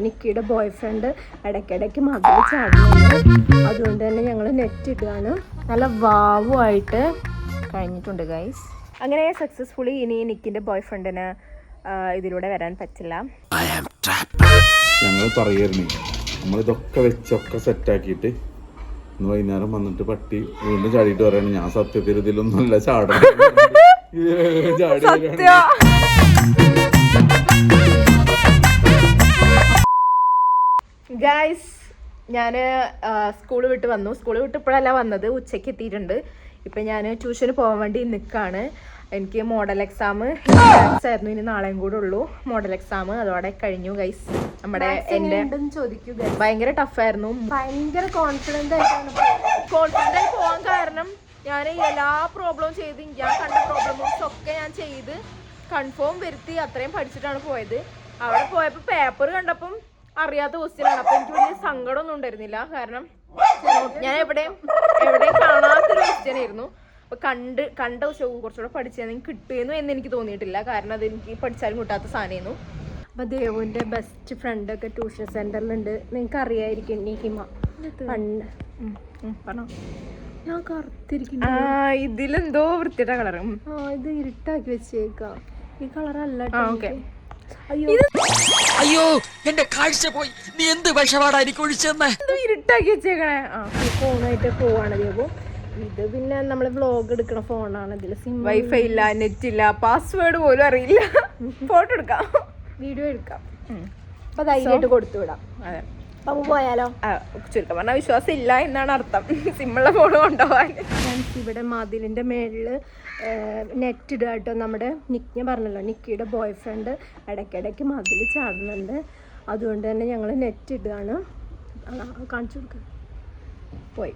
നിക്കിയുടെ boy friend ഇടയ്ക്കിടയ്ക്ക് മതിൽ ചാടുന്നുണ്ട്. അതുകൊണ്ട് തന്നെ ഞങ്ങൾ നെറ്റ് ഇടുകയാണ്. നല്ല വാവുമായിട്ട് കഴിഞ്ഞിട്ടുണ്ട് ഗൈസ്. അങ്ങനെ സക്സസ്ഫുള്ളി ഇനി നിക്കിൻ്റെ ബോയ് ഫ്രണ്ടിന് ഇതിലൂടെ വരാൻ പറ്റില്ല. ഞങ്ങൾ പറയായിരുന്നു നമ്മളിതൊക്കെ വെച്ചൊക്കെ സെറ്റാക്കിയിട്ട് ഇന്ന് വൈകുന്നേരം വന്നിട്ട് പട്ടി വീണ്ടും ചാടിയിട്ട് പറയാണ് ഞാൻ സത്യത്തിൽ ഇതിലൊന്നും നല്ല ചാടണം. ഗൈസ് ഞാൻ സ്കൂൾ വിട്ട് വന്നു. സ്കൂൾ വിട്ട് ഇപ്പോഴല്ല വന്നത്, ഉച്ചയ്ക്ക് എത്തിയിട്ടുണ്ട്. ഇപ്പം ഞാൻ ട്യൂഷന് പോകാൻ വേണ്ടി നിൽക്കുകയാണ്. എനിക്ക് മോഡൽ എക്സാം ആയിരുന്നു, ഇനി നാളെയും കൂടെ ഉള്ളൂ മോഡൽ എക്സാം. അതോടെ കഴിഞ്ഞു ഗൈസ്. നമ്മുടെ എൻ്റെ ഭയങ്കര ടഫായിരുന്നു. ഭയങ്കര കോൺഫിഡൻ്റ് ആയി പോകാൻ കാരണം ഞാൻ എല്ലാ പ്രോബ്ലവും ചെയ്ത് ഞാൻ കണ്ട പ്രോബ്ലംസ് ഒക്കെ ഞാൻ ചെയ്ത് കൺഫേം വരുത്തി അത്രയും പഠിച്ചിട്ടാണ് പോയത്. അവിടെ പോയപ്പോൾ പേപ്പർ കണ്ടപ്പം അറിയാത്ത ക്വസ്റ്റ്യനാണ്. അപ്പം എനിക്ക് വലിയ സങ്കടമൊന്നും ഉണ്ടായിരുന്നില്ല, കാരണം ഞാൻ എവിടെയും കാണാത്തൊരു ക്വസ്റ്റ്യൻ ആയിരുന്നു. അപ്പോൾ കണ്ട കുറച്ചുകൂടെ പഠിച്ചതെങ്കിൽ കിട്ടുമെന്നു എന്ന് എനിക്ക് തോന്നിയിട്ടില്ല, കാരണം അതെനിക്ക് പഠിച്ചാലും കിട്ടാത്ത സാധനമായിരുന്നു. അപ്പോൾ ദേവുവിൻ്റെ ബെസ്റ്റ് ഫ്രണ്ടൊക്കെ ട്യൂഷൻ സെൻറ്ററിലുണ്ട്. നിങ്ങൾക്ക് അറിയായിരിക്കും നിഹിമ. പണ്ട് പറഞ്ഞോ, ഞാൻ കറുത്തിരിക്കുന്നു. ഇതിലെന്തോ വൃത്തിയുടെ കളർ. ഇത് ഇരുട്ടാക്കി വെച്ചേക്കാം. ഈ കളറല്ല. ഓക്കെ. അയ്യോ എന്റെ കാഴ്ച പോയി. നീ എന്ത് വിഷപാടാ എനിക്ക് ഒഴിച്ചെന്ന് ഇരുട്ടാക്കി വെച്ചേക്കണേ. ഫോണായിട്ട് പോവാണ് ദേവു. ഇത് പിന്നെ നമ്മള് വ്ളോഗ് എടുക്കണ ഫോണാണ്. ഇതില് വൈഫൈ ഇല്ല, നെറ്റ് ഇല്ല, പാസ്വേഡ് പോലും അറിയില്ല. ഫോട്ടോ എടുക്കാം, വീഡിയോ എടുക്കാം. അപ്പൊ ധൈര്യമായിട്ട് കൊടുത്തു വിടാം. അതെ, അപ്പൊ പോയാലോ? ചുരുക്കം പറഞ്ഞാൽ വിശ്വാസം ഇല്ല എന്നാണ് അർത്ഥം. സിമ്മുള്ള ഫോൺ കൊണ്ടുപോകാൻ. ഇവിടെ മതിലിന്റെ മേളില് നെറ്റ് ഇടുക കേട്ടോ. നമ്മുടെ ഞാൻ പറഞ്ഞല്ലോ, നിക്കിയുടെ ബോയ് ഫ്രണ്ട് ഇടയ്ക്കിടയ്ക്ക് മതിൽ ചാടുന്നുണ്ട്. അതുകൊണ്ട് തന്നെ ഞങ്ങൾ നെറ്റ് ഇടുകയാണ്. കാണിച്ചു കൊടുക്കുക. പോയി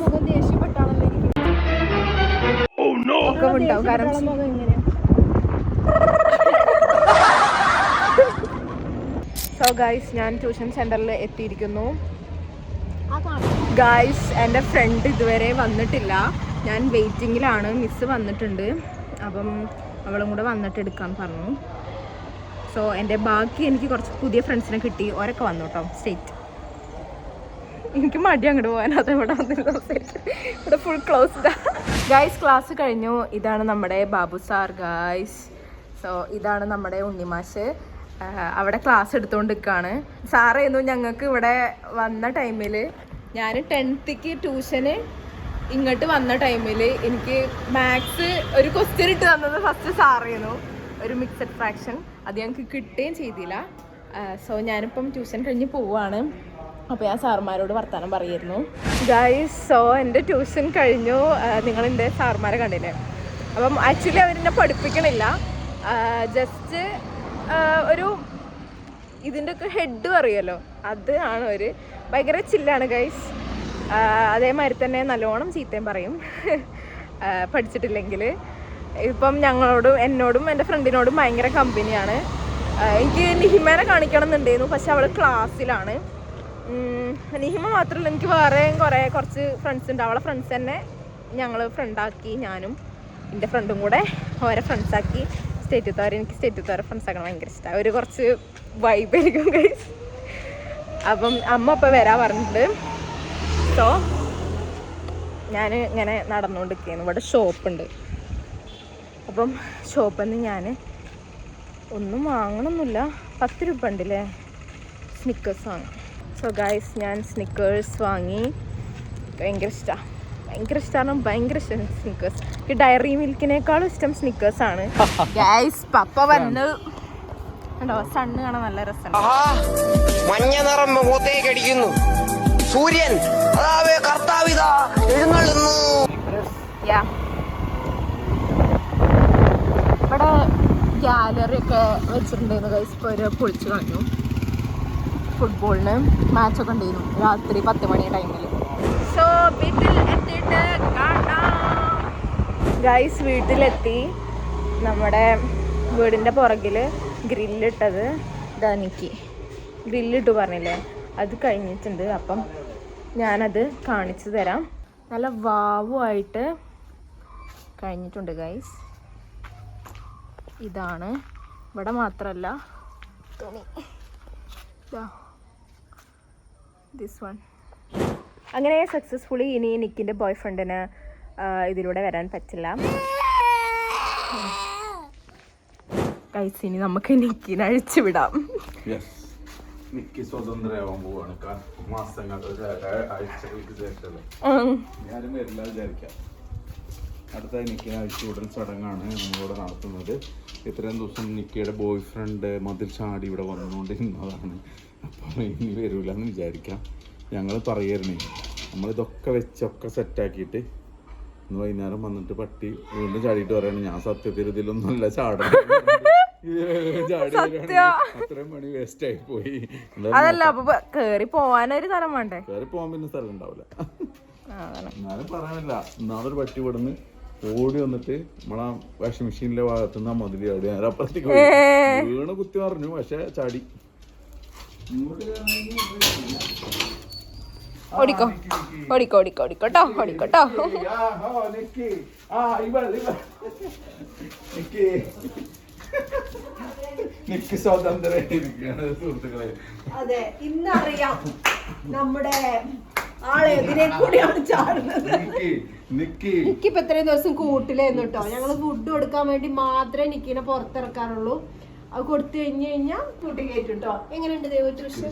മുഖം ദേഷ്യപ്പെട്ടാണല്ലോ ഒക്കെ ഉണ്ടാവും. കാരണം സോ ഗൈസ്, ഞാൻ ട്യൂഷൻ സെന്ററിൽ എത്തിയിരിക്കുന്നു. ഗൈസ്, എൻ്റെ ഫ്രണ്ട് ഇതുവരെ വന്നിട്ടില്ല. ഞാൻ വെയിറ്റിങ്ങിലാണ്. മിസ്സ് വന്നിട്ടുണ്ട്, അപ്പം അവളും കൂടെ വന്നിട്ട് എടുക്കാൻ പറഞ്ഞു. സോ എൻ്റെ ബാക്കി എനിക്ക് കുറച്ച് പുതിയ ഫ്രണ്ട്സിനെ കിട്ടി. ഓരൊക്കെ വന്നു കേട്ടോ. സ്റ്റേറ്റ് എനിക്ക് മടി അങ്ങോട്ട് പോകാൻ. അതവിടെ വന്നിരുന്നു. ഇവിടെ ഫുൾ ക്ലോസ്ഡാ. ഗൈസ്, ക്ലാസ് കഴിഞ്ഞു. ഇതാണ് നമ്മുടെ ബാബു സാർ ഗൈസ്. സോ ഇതാണ് നമ്മുടെ ഉണ്ണിമാഷ്. അവിടെ ക്ലാസ് എടുത്തുകൊണ്ട് നിൽക്കുകയാണ്. സാറായിരുന്നു ഞങ്ങൾക്ക് ഇവിടെ വന്ന ടൈമിൽ. ഞാൻ 10th ട്യൂഷന് ഇങ്ങോട്ട് വന്ന ടൈമിൽ എനിക്ക് മാത്സ് ഒരു ക്വസ്റ്റ്യൻ ഇട്ട് തന്നത് ഫസ്റ്റ് സാറായിരുന്നു. ഒരു മിക്സഡ് ഫ്രാക്ഷൻ. അത് ഞങ്ങൾക്ക് കിട്ടുകയും ചെയ്തില്ല. സോ ഞാനിപ്പം ട്യൂഷൻ കഴിഞ്ഞ് പോവുകയാണ്. അപ്പോൾ ഞാൻ സാറുമാരോട് വർത്തമാനം പറയായിരുന്നു. ഗൈസ്, സോ എൻ്റെ ട്യൂഷൻ കഴിഞ്ഞു. നിങ്ങളെൻ്റെ സാറുമാരെ കണ്ടില്ലേ? അപ്പം ആക്ച്വലി അവരെന്നെ പഠിപ്പിക്കണില്ല, ജസ്റ്റ് ഒരു ഇതിൻ്റെ ഒക്കെ ഹെഡ് പറയുമല്ലോ, അത് ആണ്. ഒരു ഭയങ്കര ചില്ലാണ് ഗൈസ്. അതേമാതിരി തന്നെ നല്ലോണം ചീത്തയും പറയും പഠിച്ചിട്ടില്ലെങ്കിൽ. ഇപ്പം എന്നോടും എൻ്റെ ഫ്രണ്ടിനോടും ഭയങ്കര കമ്പനിയാണ്. എനിക്ക് നിഹിമേനെ കാണിക്കണം എന്നുണ്ടായിരുന്നു, പക്ഷെ അവൾ ക്ലാസ്സിലാണ്. നിഹിമ മാത്രമല്ല, എനിക്ക് വേറെയും കുറച്ച് ഫ്രണ്ട്സ് ഉണ്ട്. അവളെ ഫ്രണ്ട്സ് തന്നെ ഞങ്ങൾ ഫ്രണ്ടാക്കി. ഞാനും എൻ്റെ ഫ്രണ്ടും കൂടെ ഓരോ ഫ്രണ്ട്സാക്കി. എനിക്ക് സ്റ്റേറ്റ് ഫ്രണ്ട്സ് ആക്കണം ഭയങ്കര ഇഷ്ടമാണ്. ഒരു കുറച്ച് വൈബായിരിക്കും ഗൈസ്. അപ്പം അമ്മ ഇപ്പോൾ വരാൻ പറഞ്ഞിട്ടുണ്ട്. സോ ഞാൻ ഇങ്ങനെ നടന്നുകൊണ്ടിരിക്കുകയാണ്. ഇവിടെ ഷോപ്പുണ്ട്. അപ്പം ഷോപ്പിൽ നിന്ന് ഞാൻ ഒന്നും വാങ്ങണമെന്നില്ല. 10 രൂപ ഉണ്ടല്ലേ. സ്നിക്കേഴ്സ് വാങ്ങി. സോ ഗൈസ്, ഞാൻ സ്നിക്കേഴ്സ് വാങ്ങി. ഭയങ്കര ഇഷ്ടമാണ് സ്നിക്കേഴ്സ്. എനിക്ക് ഡയറി മിൽക്കിനേക്കാളും ഇഷ്ടം സ്നിക്കേഴ്സാണ് ഗൈസ്. പപ്പ വന്ന് കണ്ടോ, സണ്ണ് കാണാൻ നല്ല രസമാണ്. മഞ്ഞ നിറം മുഖത്തേക്ക് അടിക്കുന്നു. സൂര്യൻ കർത്താവിതാ എഴുന്നള്ളുന്നു. ഇവിടെ ഗാലറി ഒക്കെ വെച്ചിട്ടുണ്ടായിരുന്നു ഗൈസ്. ഇപ്പോൾ ഒരു പൊളിച്ചു കളഞ്ഞു. ഫുട്ബോളിന് മാച്ചൊക്കെ ഉണ്ടായിരുന്നു രാത്രി 10 മണി ടൈമിൽ. സോ വീട്ടിൽ എത്തിയിട്ട് ഗൈസ്, വീട്ടിലെത്തി. നമ്മുടെ വീടിൻ്റെ പുറകിൽ ഗ്രില്ലിട്ടത് ഇതാ, എനിക്ക് ഗ്രില്ലിട്ട് പറഞ്ഞില്ലേ, അത് കഴിഞ്ഞിട്ടുണ്ട്. അപ്പം ഞാനത് കാണിച്ചു തരാം. നല്ല വാവുമായിട്ട് കഴിഞ്ഞിട്ടുണ്ട് ഗൈസ്. ഇതാണ്, ഇവിടെ മാത്രമല്ല തുണി, ദിസ് വൺ. അങ്ങനെ സക്സസ്ഫുള്ളി ഇനി നിക്കിൻ്റെ ബോയ് ഫ്രണ്ടിന് ഇതിലൂടെ വരാൻ പറ്റില്ല ഗൈസ്. ഇനി നമുക്ക് നിക്കിനെ അഴിച്ചു വിടാം. നിക്കി സ്വതന്ത്രയാവാൻ പോവാണ്. ആഴ്ചകൾക്ക് ശേഷമല്ലേ, ഞാനും വരില്ല വിചാരിക്കാം. അടുത്ത നിക്കിനെ അഴിച്ചുവിടൽ ചടങ്ങാണ് നമ്മളിവിടെ നടത്തുന്നത്. ഇത്രയും ദിവസം നിക്കിയുടെ ബോയ് ഫ്രണ്ട് മതിൽ ചാടി ഇവിടെ വന്നുകൊണ്ടിരുന്നതാണ്. അപ്പം ഇനി വരില്ല എന്ന് വിചാരിക്കാം. ഞങ്ങൾ പറയായിരുന്നേ, നമ്മളിതൊക്കെ വെച്ചൊക്കെ സെറ്റാക്കിയിട്ട് ഇന്ന് വൈകുന്നേരം വന്നിട്ട് പട്ടി വീണ്ടും ചാടിയിട്ട് പറയാണ് ഞാൻ സത്യത്തിൽ ഇതിലൊന്നുമല്ല ചാടണം, അത്രയും മണി വേസ്റ്റ് ആയി പോയി. അതല്ല, അപ്പൊ കേറി പോവാനൊരു സ്ഥലം വേണ്ടേ? കേറി പോകാൻ പിന്നെ സ്ഥലം ഉണ്ടാവില്ല. എന്നാലും പറയാനില്ല, നാളൊരു പട്ടി ഇവിടുന്ന് ഓടി വന്നിട്ട് നമ്മളാ വാഷിംഗ് മെഷീനിലെ ഭാഗത്തുനിന്ന് ആ മതിൽ ചാടി നേരെ അപ്പുറത്തേക്ക് വീണ് കുത്തി പറഞ്ഞു. പക്ഷെ ചാടി. ഓടിക്കോ ഓടിക്കോ ഓടിക്കോ ഓടിക്കോട്ടോ ഓടിക്കോട്ടോ. അതെ, ഇന്നറിയാം നമ്മുടെ ആളെ എതിരെ കൂടിയാണ് ചാടുന്നത്. നിക്കിപ്പോ ഇത്രയും ദിവസം കൂട്ടിലായിരുന്നു കേട്ടോ. ഞങ്ങള് ഫുഡ് കൊടുക്കാൻ വേണ്ടി മാത്രമേ നിക്കിനെ പുറത്തിറക്കാറുള്ളൂ. അത് കൊടുത്തു കഴിഞ്ഞാൽ കൂട്ടി കയറ്റും കേട്ടോ. എങ്ങനെയുണ്ട് ദൈവ ട്യൂഷൻ?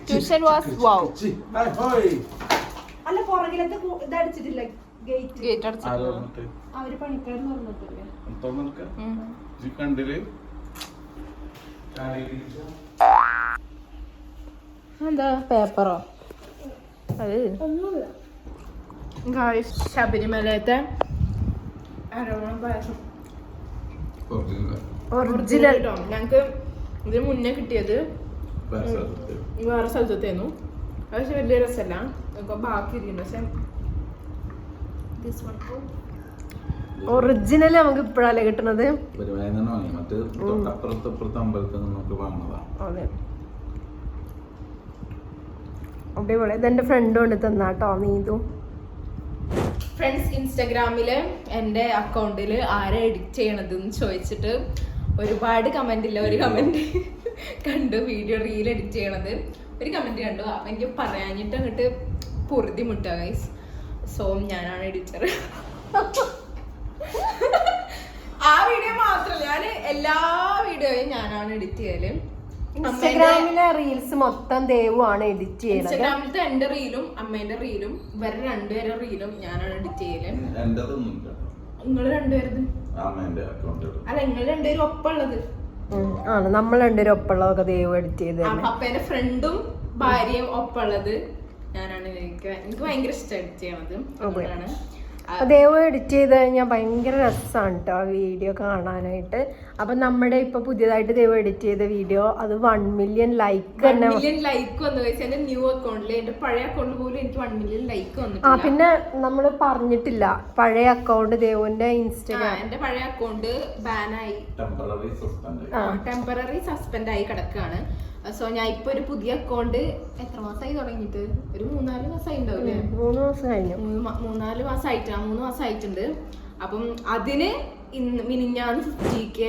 Tuition was wow. അല്ല, പുറകിലത്തെ ഇതടിച്ചിട്ടില്ല, ഗേറ്റ് അടച്ചിട്ടില്ല. അവര് പണിക്കാരെന്ന് പറഞ്ഞിട്ടില്ലേ? എന്താ പേപ്പറോ? അത് ശബരിമലത്തെ ഒറിജിനൽ കേട്ടോ. ഞങ്ങക്ക് ഇതിന് മുന്നേ കിട്ടിയത് വേറെ സ്ഥലത്തേന്നു. പക്ഷെ വലിയ രസമല്ല, ബാക്കി ഇരിക്കുന്നു. പക്ഷെ ഒറിജിനൽ നമുക്ക് ഇപ്പോഴല്ലേ കിട്ടുന്നത്. അതെ, അടിപൊളി. ഇതെന്റെ ഫ്രണ്ട് കൊണ്ട് തന്നാട്ടോ, നീതു. ഫ്രണ്ട്സ്, ഇൻസ്റ്റാഗ്രാമില് എൻ്റെ അക്കൗണ്ടിൽ ആരാ എഡിറ്റ് ചെയ്യണത് എന്ന് ചോദിച്ചിട്ട് ഒരുപാട് കമന്റ് ഇല്ല, ഒരു കമന്റ് കണ്ടു. വീഡിയോ റീൽ എഡിറ്റ് ചെയ്യണത് ഒരു കമന്റ് കണ്ടു. അപ്പൊ എനിക്ക് പറയാഞ്ഞിട്ട് അങ്ങോട്ട് പൊറുതി മുട്ടാ ഗൈസ്. സോ ഞാനാണ് എഡിറ്റർ. ആ വീഡിയോ മാത്രമല്ല, ഞാൻ എല്ലാ വീഡിയോയും ഞാനാണ് എഡിറ്റ് ചെയ്യല്. ഇൻസ്റ്റാഗ്രാമിലെ റീൽസ് മൊത്തം ദേവുമാണ് എഡിറ്റ് ചെയ്യുന്നത്. ഇൻസ്റ്റാഗ്രാമിലത്തെ എന്റെ റീലും അമ്മേന്റെ റീലും ഇവരുടെ രണ്ടുപേരുടെ റീലും ഞാനാണ് എഡിറ്റ് ചെയ്യല്. നിങ്ങൾ രണ്ടുപേരത് അല്ല, നിങ്ങൾ രണ്ടുപേരും ഒപ്പമുള്ളത് ആണ്. നമ്മൾ രണ്ടുപേരും ഒപ്പമുള്ളതൊക്കെ ദേവ് എഡിറ്റ് ചെയ്ത്. അപ്പേന്റെ ഫ്രണ്ടും ഭാര്യയും ഒപ്പമുള്ളത് ഞാനാണ്. എനിക്ക് ഭയങ്കര ഇഷ്ടം എഡിറ്റ് ചെയ്യണത്. അതുകൊണ്ടാണ് ദേവ് എഡിറ്റ് ചെയ്ത് കഴിഞ്ഞാൽ ഭയങ്കര രസമാണ് കേട്ടോ വീഡിയോ കാണാനായിട്ട്. അപ്പൊ നമ്മുടെ ഇപ്പൊ പുതിയതായിട്ട് ദേവ് എഡിറ്റ് ചെയ്ത വീഡിയോ അത് 1 മില്യൺ ലൈക്ക് തന്നെ. 1 മില്യൺ ലൈക്ക് വന്നു കഴിച്ചാൽ എന്റെ ന്യൂ അക്കൗണ്ടിൽ, എന്റെ പഴയ അക്കൗണ്ട് പോലും എനിക്ക് 1 മില്യൺ ലൈക്ക് വന്നു. പിന്നെ നമ്മള് പറഞ്ഞിട്ടില്ല, പഴയ അക്കൗണ്ട് ദേവുന്റെ ഇൻസ്റ്റാഗ്രാം, എന്റെ പഴയ അക്കൗണ്ട് ബാനായി, ടെമ്പററി സസ്പെൻഡ് ആയി കിടക്കാണ്. സോ ഞാൻ ഇപ്പൊ ഒരു പുതിയ അക്കൗണ്ട് എത്ര മാസമായി തുടങ്ങിയിട്ട്? ഒരു 3-4 മാസമായി ഉണ്ടാവില്ലേ? 3 മാസം കഴിഞ്ഞു. 3-4 മാസമായിട്ട് 3 മാസമായിട്ടുണ്ട്. അപ്പം അതിന് മിനിഞ്ഞാന്ന് 50K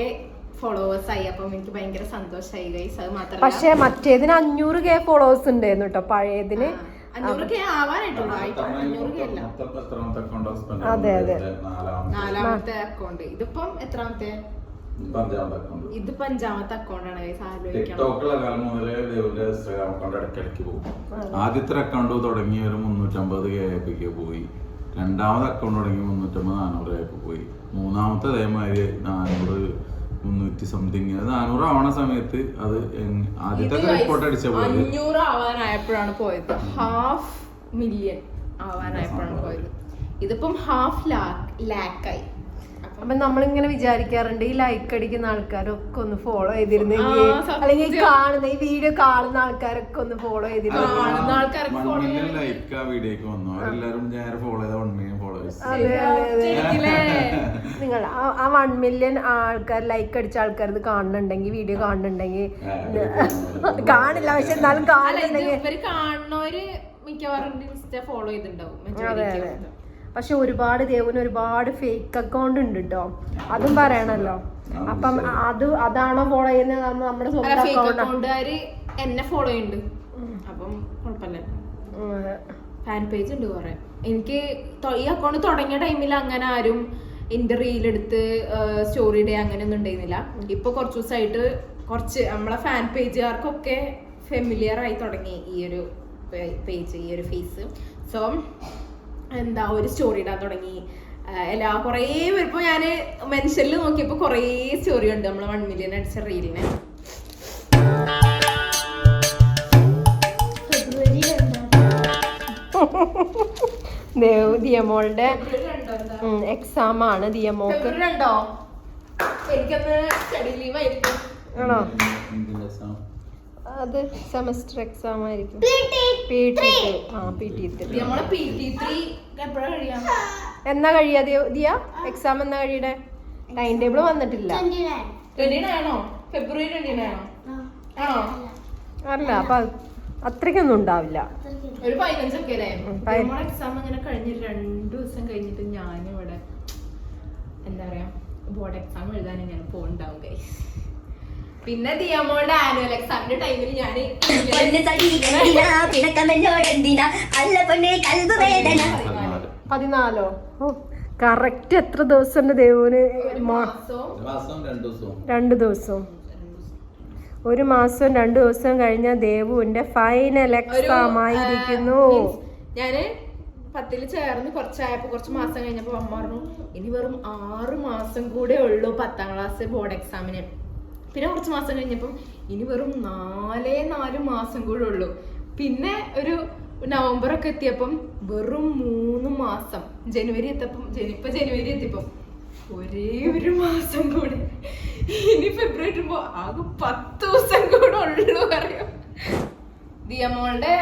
ഫോളോവേഴ്സ് ആയി. അപ്പം എനിക്ക് ഭയങ്കര സന്തോഷമായി ഗൈസ്. അത് മാത്രമല്ല, പക്ഷെ മറ്റേതിന് 500K ഫോളോവേഴ്സ് ഉണ്ടായിരുന്നു കേട്ടോ. പഴയതിന് 500K ആവാനായിട്ടുള്ളൂ. 500K അല്ല. അതെ അതെ, 4ാമത്തെ അക്കൗണ്ട്. ഇതിപ്പം എത്രാമത്തെ? ഇത് 5ാമത്തെ അക്കൗണ്ടാണ് ഗൈസ്. ആദ്യത്തെ അക്കൗണ്ട് തുടങ്ങി ഒരു 350K പോയി. 2ാമത്തെ അക്കൗണ്ട് തുടങ്ങി 350-400 പോയി. 3ാമത്തെ അതേമാതിരി 400-300 സംതിങ്. 400 ആവണ സമയത്ത് അത് ആദ്യത്തെ റിപ്പോർട്ട് അടിച്ച 500 ആവാനായപ്പോഴാണ് പോയത്. 500,000 ആവാനായപ്പോഴാണ് പോയത്. ഇതിപ്പം 500,000 അപ്പൊ നമ്മളിങ്ങനെ വിചാരിക്കാറുണ്ട്, ഈ ലൈക്ക് അടിക്കുന്ന ആൾക്കാരൊക്കെ ഒന്ന് ഫോളോ ചെയ്തിരുന്നെങ്കിൽ, അല്ലെങ്കിൽ കാണുന്ന ഈ വീഡിയോ കാണുന്ന ആൾക്കാരൊക്കെ ഒന്ന് ഫോളോ ചെയ്തിരുന്നെങ്കിൽ. നിങ്ങൾ ആ 1 മില്യൺ ആൾക്കാർ ലൈക്ക് അടിച്ച ആൾക്കാർ ഇത് കാണുന്നുണ്ടെങ്കിൽ, വീഡിയോ കാണുന്നുണ്ടെങ്കിൽ, കാണില്ല പക്ഷെ എന്നാലും കാണുന്നുണ്ടെങ്കിൽ, കാണുന്നവര് മിക്കവാറും ഇൻസ്റ്റ ഫോളോ ചെയ്തിട്ടുണ്ടാവും. അതെ അതെ. പക്ഷെ ഒരുപാട് ദേവുന് ഒരുപാട് ഫേക്ക് അക്കൗണ്ട് ഉണ്ട് കേട്ടോ, അതും പറയണല്ലോ. അപ്പം അതാണോ ഫോളോ ചെയ്യുന്നത് നമ്മുടെ സ്വന്തം അക്കൗണ്ടുകാര് എന്നെ ഫോളോ ചെയ്യുന്നുണ്ട്, അപ്പം കുഴപ്പമില്ല. ഫാൻ പേജ് ഉണ്ട് കുറെ. എനിക്ക് ഈ അക്കൗണ്ട് തുടങ്ങിയ ടൈമിൽ അങ്ങനെ ആരും എന്റെ റീലെടുത്ത് സ്റ്റോറി ഡേ അങ്ങനെയൊന്നും ഉണ്ടായിരുന്നില്ല. ഇപ്പൊ കുറച്ച് ദിവസമായിട്ട് കുറച്ച് നമ്മളെ ഫാൻ പേജുകാർക്കൊക്കെ ഫെമിലിയർ ആയി തുടങ്ങി ഈ ഒരു പേജ്, ഈ ഒരു ഫേസ്. സോ എന്താ ഒരു സ്റ്റോറി ഇടാൻ തുടങ്ങി. കുറേ പേരിപ്പോ ഞാൻ മെൻഷനിൽ നോക്കിയപ്പോ കുറേ സ്റ്റോറി ഉണ്ട് നമ്മളെ 1 million അടിച്ച റീലിന്. ദിയമോളുടെ എക്സാം ആണ്. ദിയമോക്ക് എനിക്കന്ന് സ്റ്റഡി ലീവ് ആയിരിക്കും. ആണോ? അത് സെമസ്റ്റർ എക്സാം ആയിരിക്കും. എന്നാ കഴിയാ ദിയ എക്സാം? എന്നാ കഴിയടെ? ടൈം ടേബിൾ വന്നിട്ടില്ല. ഫെബ്രുവരി 29 അല്ല, അപ്പൊ അത്രയ്ക്കൊന്നും ഉണ്ടാവില്ല. ഒരു 15 ഒക്കെ അല്ലേ? എക്സാം അങ്ങനെ കഴിഞ്ഞ് 2 ദിവസം കഴിഞ്ഞിട്ട് ഞാനിവിടെ എന്താ പറയാ ബോർഡ് എക്സാം എഴുതാൻ ഞാൻ പോണ്ടാവും ഗൈസ്. പിന്നെ ദിയമോളുടെ ആനുവൽ എക്സാമിന്റെ ടൈമിൽ ഞാൻ 14 കറക്റ്റ് എത്ര ദിവസം ഉണ്ട് ദേവുന്? 2 ദിവസം. 1 മാസം 2 ദിവസം കഴിഞ്ഞ ദേവുവിന്റെ ഫൈനൽ എക്സാം ആയിരിക്കുന്നു. ഞാന് 10ൽ ചേർന്ന് കുറച്ച് മാസം കഴിഞ്ഞപ്പോ അമ്മ പറഞ്ഞു ഇനി വെറും 6 മാസം കൂടെ ഉള്ളൂ 10ാം ക്ലാസ് ബോർഡ് എക്സാമിന്. പിന്നെ കുറച്ച് മാസം കഴിഞ്ഞപ്പം ഇനി വെറും 4 മാസം കൂടെ ഉള്ളൂ. പിന്നെ ഒരു നവംബർ ഒക്കെ എത്തിയപ്പം വെറും 3 മാസം. ജനുവരി എത്തിയപ്പം ഒരേ 1 മാസം കൂടെ. ഇനി ഫെബ്രുവരി ആകുമ്പോ ആകെ 10 ദിവസം കൂടെ ഉള്ളൂ അറിയാം. ദിയമോളുടെ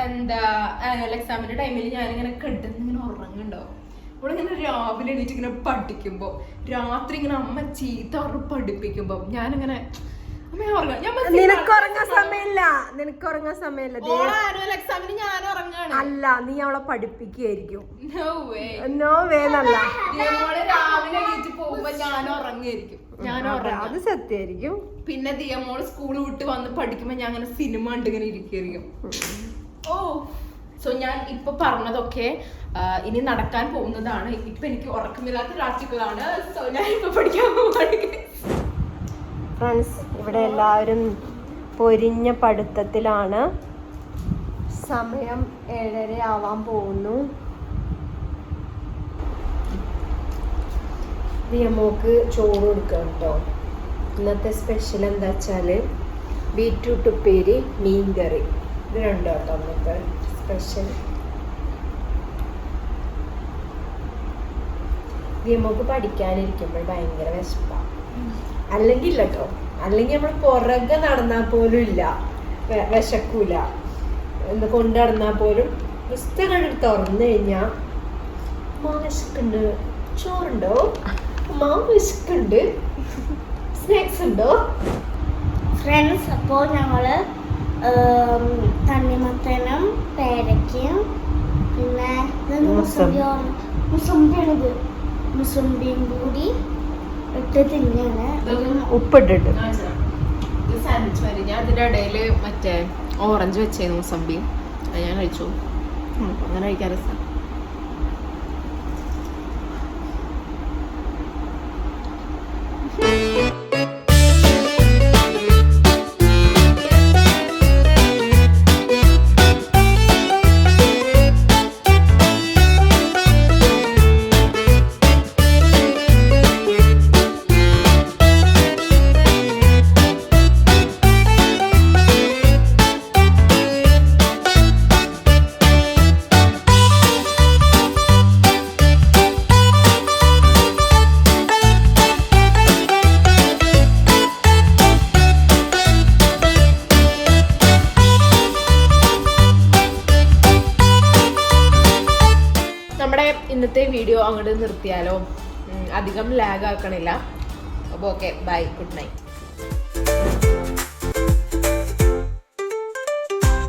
എന്താ ആനുവൽ എക്സാമിന്റെ ടൈമിൽ ഞാനിങ്ങനെ കിടന്നിങ്ങനെ ഉറങ്ങുന്നുണ്ടാവും. അവളിങ്ങനെ രാവിലെ എണീറ്റ് ഇങ്ങനെ പഠിക്കുമ്പോ രാത്രി ഇങ്ങനെ അമ്മ ചീത്ത പറഞ്ഞ് പഠിപ്പിക്കുമ്പോ ഞാനിങ്ങനെ നിനക്ക് ഉറങ്ങാൻ സമയമില്ല. ആനുവൽ എക്സാമിന് ഞാൻ ഉറങ്ങാണ്. അല്ല, നീ അവളെ പഠിപ്പിക്കുകയായിരിക്കും. നോ വേ എന്നല്ല, രാവിലെ എണീറ്റ് പോകുമ്പോ ഞാൻ ഉറങ്ങായിരിക്കും. അത് സത്യമായിരിക്കും. പിന്നെ ദിയമോള് സ്കൂൾ വിട്ട് വന്ന് പഠിക്കുമ്പോ ഞാൻ അങ്ങനെ സിനിമ കണ്ട് ഇങ്ങനെ ഇരിക്കും. ഓ സോ ഞാൻ ഇപ്പൊ പറഞ്ഞതൊക്കെ ഇനി നടക്കാൻ പോകുന്നതാണ്. ഇപ്പൊ എനിക്ക് ഉറക്കമില്ലാത്ത രാത്രികളാണ്. സോ ഞാൻ ഇപ്പൊ പഠിക്കാൻ പോവുകയാണ്. ഫ്രണ്ട്സ്, ഇവിടെ എല്ലാവരും പൊരിഞ്ഞ പഠിത്തത്തിലാണ്. സമയം 7:30 ആവാൻ പോകുന്നു. ദിയമോക്ക് ചോറ് കൊടുക്കാം കേട്ടോ. ഇന്നത്തെ സ്പെഷ്യൽ എന്താ വെച്ചാല് ബീറ്റ്റൂട്ട് ഉപ്പേരി, മീൻകറി. ഇത് രണ്ടോ കേട്ടോ ഇന്നത്തെ സ്പെഷ്യൽ. ദിയമോക്ക് പഠിക്കാനിരിക്കുമ്പോൾ ഭയങ്കര വിശപ്പാണ്. അല്ലെങ്കിൽ ഇല്ല കേട്ടോ, അല്ലെങ്കിൽ നമ്മൾ പുറകെ നടന്നാൽ പോലും ഇല്ല, വിശക്കൂല. എന്ത് കൊണ്ട് നടന്നാൽ പോലും പുസ്തകം തുറന്നു കഴിഞ്ഞാൽ വിശക്കുണ്ട്, ചോറുണ്ടോ, വിശക്കുണ്ട്, സ്നാക്സ് ഉണ്ടോ. ഫ്രണ്ട്സ്, അപ്പോൾ ഞങ്ങള് തണ്ണിമത്തനും പേരയ്ക്കും പിന്നെ മുസമ്പിയും കൂടി ഇട്ട് തിന്നാണ്. ഉപ്പിട്ടിട്ട് സാൻഡ്വിച്ച് വരെ ഞാൻ അതിന്റെ ഇടയില് മറ്റേ ഓറഞ്ച് വെച്ചേന്നു മുസമ്പി, അത് ഞാൻ കഴിച്ചു. അങ്ങനെ കഴിക്കാൻ രസം. ഇന്നത്തെ വീഡിയോ അങ്ങോട്ട് നിർത്തിയാലോ? അധികം ലാഗ് ആക്കണില്ല. അപ്പോൾ ഓക്കെ, ബൈ, ഗുഡ് നൈറ്റ്.